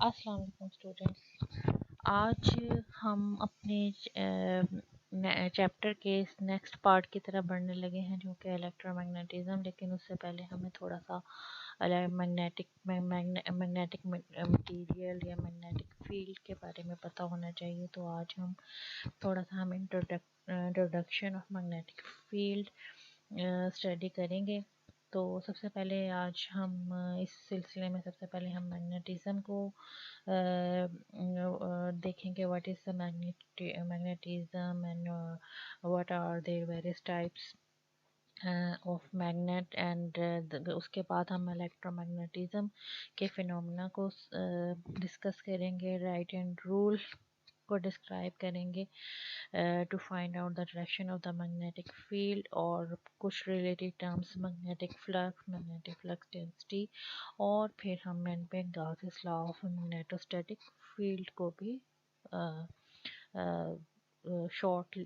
अस्सलाम वालेकुम स्टूडेंट्स। आज हम अपने चैप्टर के नेक्स्ट पार्ट की तरफ बढ़ने लगे हैं जो कि इलेक्ट्रोमैग्नेटिज्म। लेकिन उससे पहले हमें थोड़ा सा मैग्नेटिक मटीरियल या मैग्नेटिक फील्ड के बारे में पता होना चाहिए। तो आज हम थोड़ा सा introduction of magnetic field study करेंगे। तो सबसे पहले आज हम इस सिलसिले में सबसे पहले हम मैग्नेटिज्म को देखेंगे। What is the magnetism and what are there various types of magnet and उसके बाद हम इलेक्ट्रोमैग्नेटिज्म के फिनोमेना को डिस्कस करेंगे। राइट एंड रूल को डिस्क्राइब करेंगे to find out the direction of the magnetic field और कुछ related terms magnetic flux density, और फिर हम एंड पे Gauss's law of magnetostatic field को भी शॉर्ट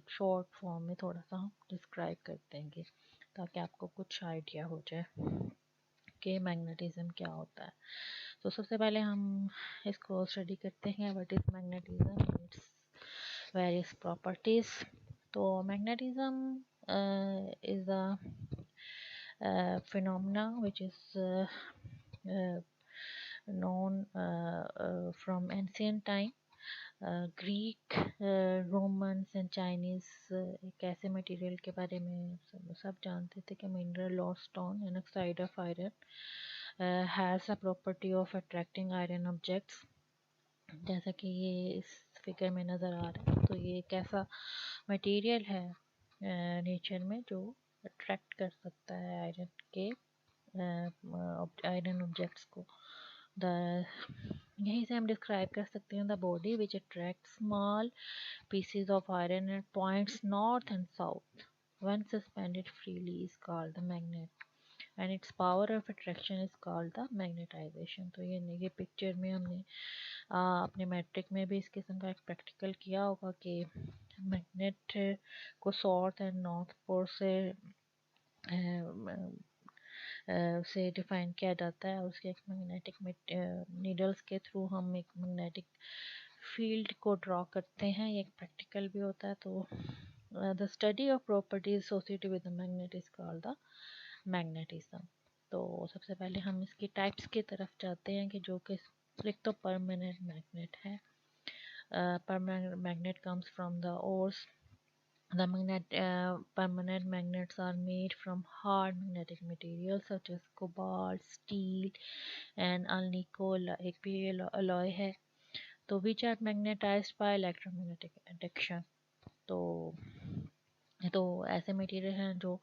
फॉर्म में थोड़ा सा हम डिस्क्राइब कर देंगे ताकि आपको कुछ आइडिया हो जाए कि मैग्नेटिज्म क्या होता है। तो सबसे पहले हम इसको स्टडी करते हैं what is magnetism, it's various properties. तो magnetism is a phenomena which is known from ancient time. Greek, Romans and Chinese एक ऐसे मटेरियल के बारे में सब जानते थे कि मिनरल और stone an oxide of iron has a property of attracting iron objects. जैसा कि ये इस फिगर में नज़र आ रहा है, तो ये एक ऐसा मटेरियल है नेचर में जो अट्रैक्ट कर सकता है आयरन के आयरन ऑब्जेक्ट्स को। यहीं से हम डिस्क्राइब कर सकते हैं the body which attract small pieces of iron at points north and south when suspended freely is called the magnet and its power of attraction is called the magnetization। तो ये picture में हमने अपने matric में भी इस किस्म का एक प्रैक्टिकल किया होगा कि मैग्नेट को साउथ एंड नॉर्थ पोल से डिफाइन किया जाता है और उसके एक मैग्नेटिक नीडल्स के थ्रू हम एक मैग्नेटिक फील्ड को ड्रॉ करते हैं। ये एक प्रैक्टिकल भी होता है। तो the study of properties associated with the magnet is called the magnetism. तो सबसे पहले हम इसकी टाइप्स की तरफ जाते हैं कि जो कि एक तो परमानेंट मैग्नेट है। Permanent magnet comes from the ores. The permanent magnets are made from hard magnetic materials such as cobalt, steel and alnico एक भी alloy है, तो which are magnetized by electromagnetic induction। तो ऐसे मटेरियल हैं जो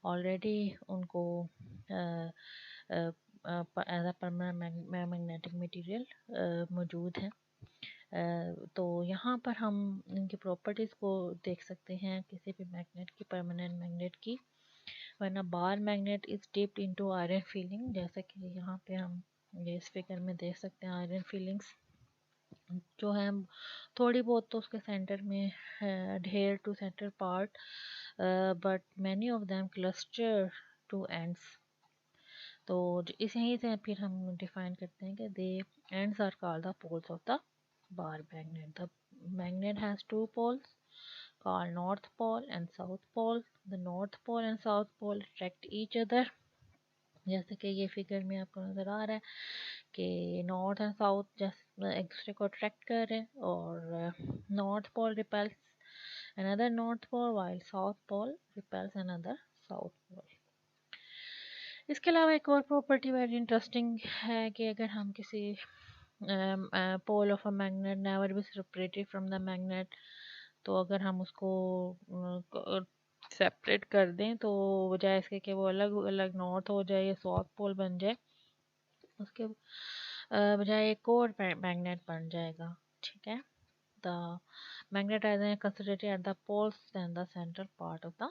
already उनको as a permanent magnetic material मौजूद है। तो यहाँ पर हम इनकी प्रॉपर्टीज़ को देख सकते हैं किसी भी मैग्नेट की, परमानेंट मैग्नेट की। वरना bar magnet is dipped into iron feeling, जैसे कि यहाँ पे हम ये इस फिगर में देख सकते हैं। आयरन फीलिंग्स जो है थोड़ी बहुत तो उसके सेंटर में adhere to center part, but many of them cluster to ends. तो इस यहीं से फिर हम डिफाइन करते हैं कि they ends are called the poles of the bar magnet। The magnet has two poles called north pole and south pole। The north pole and south pole attract each other। जैसे कि ये figure में आपको नज़र आ रहा है कि north and south जैसे एक दूसरे को अट्रैक्ट कर रहे हैं, और north pole repels another north pole while south pole repels another south pole। इसके अलावा एक और प्रॉपर्टी वेरी इंटरेस्टिंग है कि अगर हम किसी pole of a magnet never be separated from the magnet, तो अगर हम उसको सेपरेट कर दें तो बजाय इसके कि वो अलग अलग नॉर्थ हो जाए या साउथ पोल बन जाए, उसके बजाय एक और मैग्नेट बन जाएगा। ठीक है, the magnet is considered at the poles than the central part of the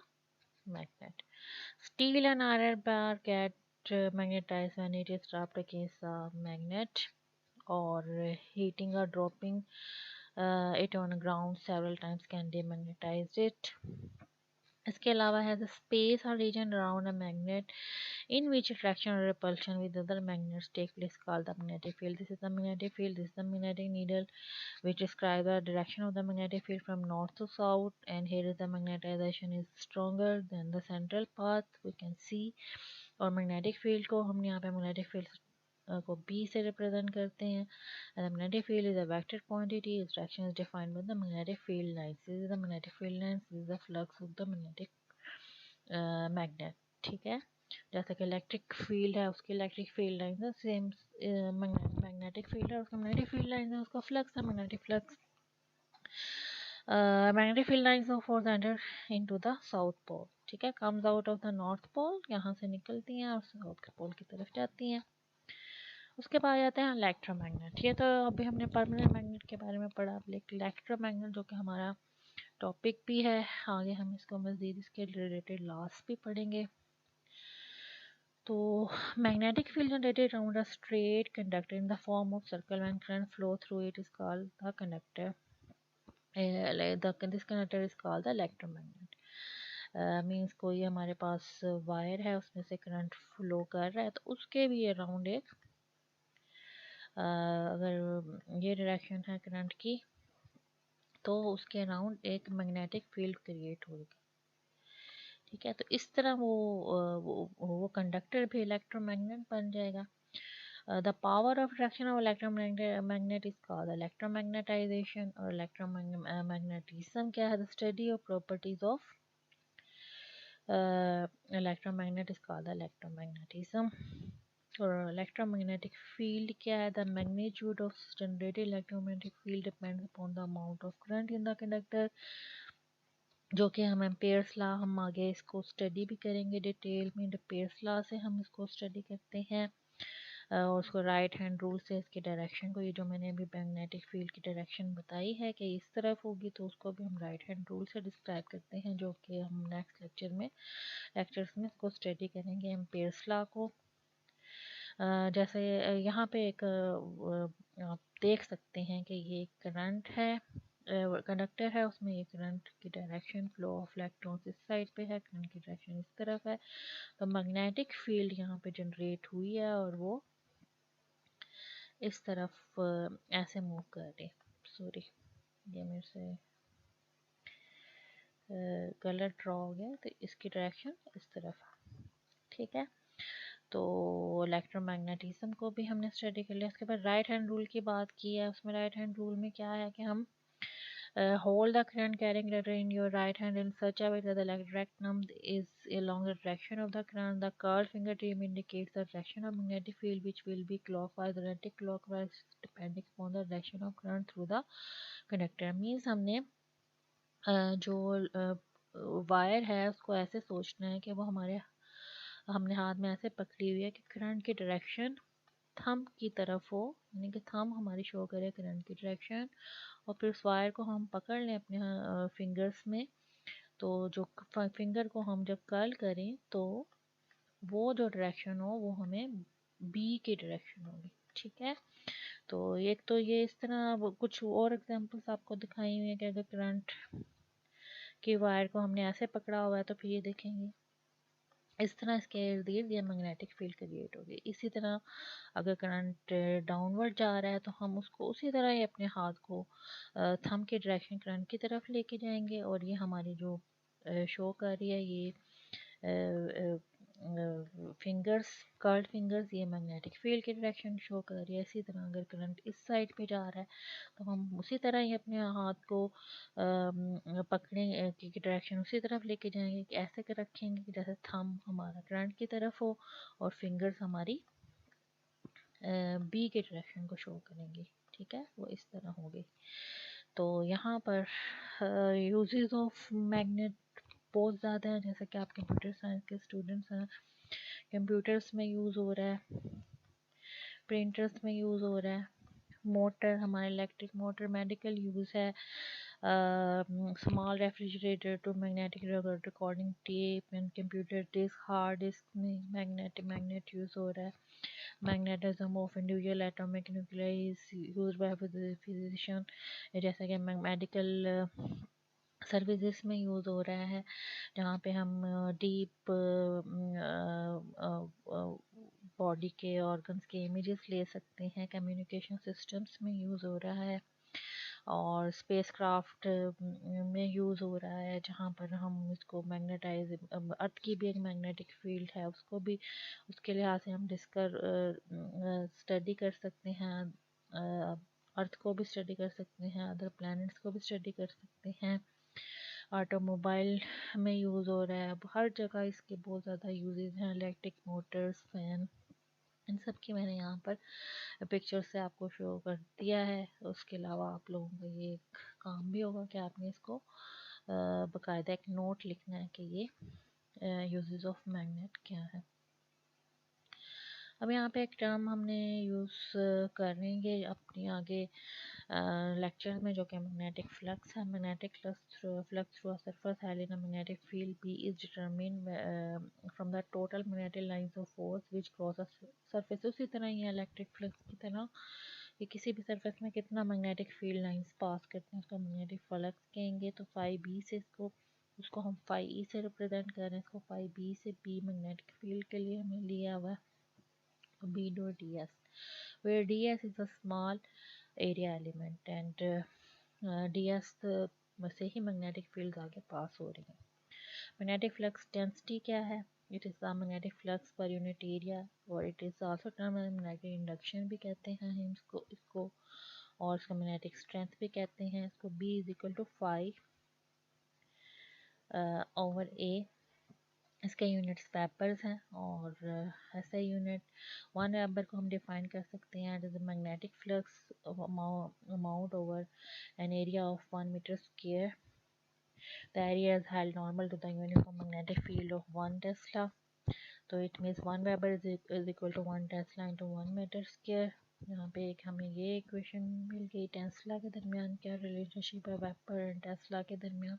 magnet। Steel and iron bar get magnetized when it is rubbed against the magnet or heating or dropping it on ground several times can demagnetize it। इसके अलावा है the space और region around a magnet in which attraction or repulsion with other magnets take place called the magnetic field. This is the magnetic field. This is the magnetic needle which describes the direction of the magnetic field from north to south. And here is the magnetization is stronger than the central path. We can see. और magnetic field को हम यहाँ पे magnetic field को B से represent करते हैं. And the magnetic field is a vector quantity. Its direction is defined by the magnetic field lines. This is the magnetic field lines. This is the flux of the magnetic magnet. ठीक है. जैसे कि electric field है उसकी electric field line है same. Magnetic field है उसका magnetic field line है उसका फ्लक्स है magnetic flux. Magnetic field lines of force enter into the south pole. ठीक है. Comes out of the north pole. यहाँ से निकलती हैं और साउथ पोल की तरफ जाती हैं. उसके बाद आते हैं इलेक्ट्रोमैग्नेट. ये तो अभी हमने परमानेंट मैग्नेट के बारे में पढ़ा. इलेक्ट्रोमैग्नेट जो कि हमारा टॉपिक भी है. आगे हम इसको मज़ीद इसके रिलेटेड लॉस भी पढ़ेंगे. तो magnetic field generated around a straight conductor in the form of circle when current flow through it is called the conductor. This conductor is called the electromagnet. Means कोई हमारे पास वायर है उसमें से current flow कर रहा है तो उसके भी अराउंड एक अगर ये डायरेक्शन है करंट की तो उसके अराउंड एक मैग्नेटिक फील्ड क्रिएट होगी. ठीक है. तो इस तरह वो कंडक्टर भी इलेक्ट्रोमैग्नेट बन जाएगा. The power of attraction of electromagnet is called electromagnetization और electromagnetism क्या है? The study of properties of electromagnet is called electromagnetism. और electromagnetic field क्या है? The magnitude of generated electromagnetic field depends upon the amount of current in the conductor. जो कि हम Ampere's law हम आगे इसको स्टडी भी करेंगे डिटेल में. एम्पेयर्स लॉ से हम इसको स्टडी करते हैं और उसको राइट हैंड रूल से इसके डायरेक्शन को, ये जो मैंने अभी मैग्नेटिक फील्ड की डायरेक्शन बताई है कि इस तरफ होगी तो उसको भी हम राइट हैंड रूल से डिस्क्राइब करते हैं जो कि हम नेक्स्ट लेक्चर्स में इसको स्टडी करेंगे एम्पेयर्स लॉ को. जैसे यहाँ पे एक आप देख सकते हैं कि ये करंट है कंडक्टर है उसमें ये करंट की डायरेक्शन फ्लो ऑफ इलेक्ट्रॉन्स इस साइड पे है करंट की डायरेक्शन इस तरफ है. तो मैग्नेटिक फील्ड यहाँ पे जनरेट हुई है और वो इस तरफ ऐसे मूव कर रही. सॉरी ये मेरे से गलत ड्रॉ हो गया. तो इसकी डायरेक्शन इस तरफ. ठीक है. तो इलेक्ट्रोमैग्नेटिज्म को भी हमने स्टडी कर लिया. उसके बाद राइट हैंड रूल की बात की है. उसमें राइट हैंड रूल में क्या है कि हम hold the current carrying letter in your right hand in such a way that the rectum is along the direction of the current. The curved fingertip indicates the direction of magnetic field which will be clockwise or anti-clockwise depending upon the direction of current through the conductor. Means हमने जो wire है उसको ऐसे सोचना है कि वो हमने हाथ में ऐसे पकड़ी हुई है कि करंट की डायरेक्शन थंब की तरफ हो, यानी कि थंब हमारी शो करे करंट की डायरेक्शन और फिर उस वायर को हम पकड़ लें अपने फिंगर्स में. तो जो फिंगर को हम जब कर्ल करें तो वो जो डायरेक्शन हो वो हमें बी की डायरेक्शन होगी. ठीक है. तो एक तो ये इस तरह कुछ और एग्जांपल्स आपको दिखाई हुई है कि अगर करंट की वायर को हमने ऐसे पकड़ा हुआ है तो फिर ये देखेंगे इस तरह इसके इर्द गिर्द ये मैग्नेटिक फील्ड क्रिएट होगी. इसी तरह अगर करंट डाउनवर्ड जा रहा है तो हम उसको उसी तरह ही अपने हाथ को थंब के डायरेक्शन करंट की तरफ लेके जाएंगे और ये हमारी जो शो कर रही है ये फिंगर्स कर्ल्ड फिंगर्स ये मैग्नेटिक फील्ड की डायरेक्शन शो कर रही है. इसी तरह अगर करंट इस साइड पे जा रहा है तो हम उसी तरह ही अपने हाथ को पकड़े की डायरेक्शन उसी तरफ लेके जाएंगे कि ऐसे कर रखेंगे कि जैसे थंब हमारा करंट की तरफ हो और फिंगर्स हमारी बी के डायरेक्शन को शो करेंगी. ठीक है. वो इस तरह होगी. तो यहाँ पर यूजेस ऑफ मैग्नेट बहुत ज़्यादा है. जैसे कि आप कंप्यूटर साइंस के स्टूडेंट्स हैं, कंप्यूटर्स में यूज़ हो रहा है, प्रिंटर्स में यूज़ हो रहा है, मोटर हमारे इलेक्ट्रिक मोटर, मेडिकल यूज़ है, small refrigerator to magnetic recording tape and computer disk hard disk में मैग्नेट यूज़ हो रहा है. Magnetism of individual atomic nuclei is used by physician. जैसा कि मेडिकल सर्विसेज में यूज़ हो रहा है, जहाँ पे हम डीप बॉडी के ऑर्गन्स के इमेजेस ले सकते हैं। कम्युनिकेशन सिस्टम्स में यूज़ हो रहा है, और स्पेसक्राफ्ट में यूज़ हो रहा है, जहाँ पर हम इसको मैग्नेटाइज, अर्थ की भी एक मैग्नेटिक फील्ड है, उसको भी उसके लिहाज से हम स्टडी कर सकते हैं। अर्थ को भी स्टडी कर सकते हैं, अदर प्लैनेट्स को भी स्टडी कर सकते हैं। ऑटोमोबाइल में यूज़ हो रहा है, अब हर जगह इसके बहुत ज़्यादा यूजेस हैं। इलेक्ट्रिक मोटर्स, फैन, इन सब की मैंने यहाँ पर पिक्चर से आपको शो कर दिया है। उसके अलावा आप लोगों का ये एक काम भी होगा कि आपने इसको बाकायदा एक नोट लिखना है कि ये यूजेस ऑफ मैग्नेट क्या है। अब यहाँ पे एक टर्म हमने यूज़ करेंगे अपनी आगे लेक्चर में, जो कि मैग्नेटिक फ्लक्स है। Magnetic flux through a surface having a magnetic field B is determined from the total magnetic lines of force which cross a surface। उसी तरह ये इलेक्ट्रिक फ्लक्स की तरह ये किसी भी सरफेस में कितना मैग्नेटिक फील्ड लाइंस पास करते हैं उसको मैग्नेटिक फ्लक्स कहेंगे। तो फाई बी से उसको हम फाई ई से रिप्रेजेंट कर रहे हैं, इसको फाई बी से बी मैग्नेटिक फील्ड के लिए हमने लिया हुआ है, B dot ds, where ds is a small area element and ds से ही मैग्नेटिक फील्ड आगे पास हो रही है। मैग्नेटिक फ्लक्स डेंसिटी क्या है? It is the magnetic flux per unit area, और it is also term magnetic induction भी कहते हैं हम इसको और इसका मैग्नेटिक स्ट्रेंथ भी कहते हैं इसको। B is equal to phi over A, इसके यूनिट्स वेबर्स हैं, और ऐसा यूनिट 1 वेबर को हम डिफाइन कर सकते हैं as a magnetic flux amount over an area of 1 metre square. The area is held normal to the uniform magnetic field of 1 tesla. तो it means 1 weber is equal to 1 tesla into 1 metre square. यहाँ पे एक हमें ये equation मिल गई। Tesla के दरमियान क्या रिलेशनशिप है वेबर एंड टेस्ला के दरमियान।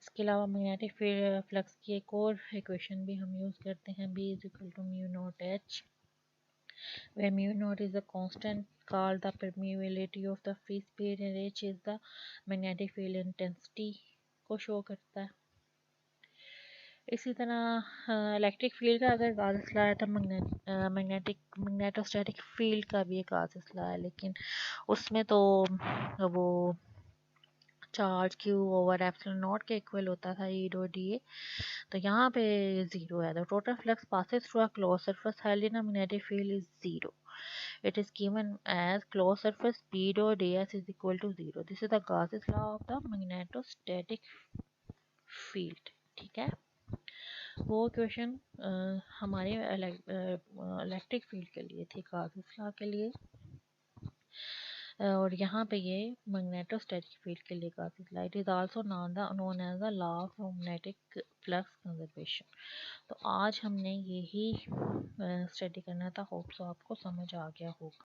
इसके अलावा मैग्नेटिक फ्लक्स की एक और इक्वेशन भी हम यूज़ करते हैं, B is equal to mu naught H, where mu naught is a constant called the permeability of the free space and H is the magnetic field intensity को show करता है। इसी तरह इलेक्ट्रिक फील्ड का अगर गाज असला है तो मैग्नेटोस्टैटिक फील्ड का भी एक गाज असला है, लेकिन उसमें तो वो charge Q over epsilon not के इक्वल होता था ई डॉट डी ए। तो यहाँ पे जीरो है। The total flux passes through a close surface held in a magnetic field is zero. It is given as closed surface B dot ds is equal to 0. This is the Gauss's law of the magnetostatic field। ठीक है, वो question हमारे electric field के लिए थी, Gauss's law के लिए, और यहाँ पे ये मैग्नेटोस्टैटिक फील्ड के लिए Gauss's law। It is also known as the law of magnetic flux conservation. तो आज हमने यही स्टडी करना था। होप सो आपको समझ आ गया होगा।